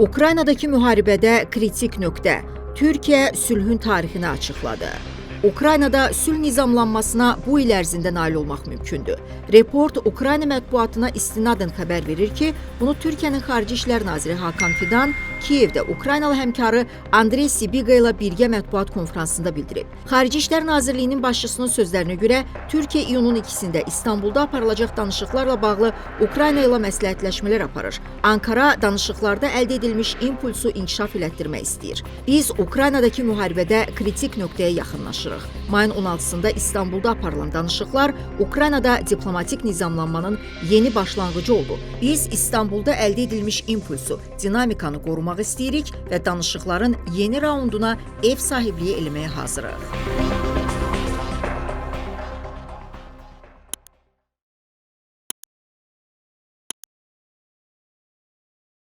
Ukraynadakı müharibədə kritik nöqtə. Türkiyə sülhün tarixini açıqladı. Ukraynada sülh nizamlanmasına bu il ərzində nail olmaq mümkündür. Report Ukrayna mətbuatına istinadən xəbər verir ki, bunu Türkiyənin Xarici İşlər Naziri Hakan Fidan Kiyevdə Ukraynalı həmkarı Andrey Sibiqa ilə birgə mətbuat konfransında bildirib. Xarici İşlər Nazirliyinin başçısının sözlərinə görə, Türkiyə iyunun 2-sində İstanbulda aparılacaq danışıqlarla bağlı Ukrayna ilə məsləhətləşmələr aparır. Ankara danışıqlarda əldə edilmiş impulsu inkişaf elətdirmək istəyir. Biz Ukraynadakı müharibədə kritik nöqtəyə yaxınlaşırıq. Mayın 16-sında İstanbulda aparılan danışıqlar Ukraynada diplomatik nizamlanmanın yeni başlanğıcı oldu. Biz İstanbulda əldə edilmiş impulsu, dinamikanı qorumaq istəyirik və danışıqların yeni raunduna ev sahibliyi eləməyə hazırıq.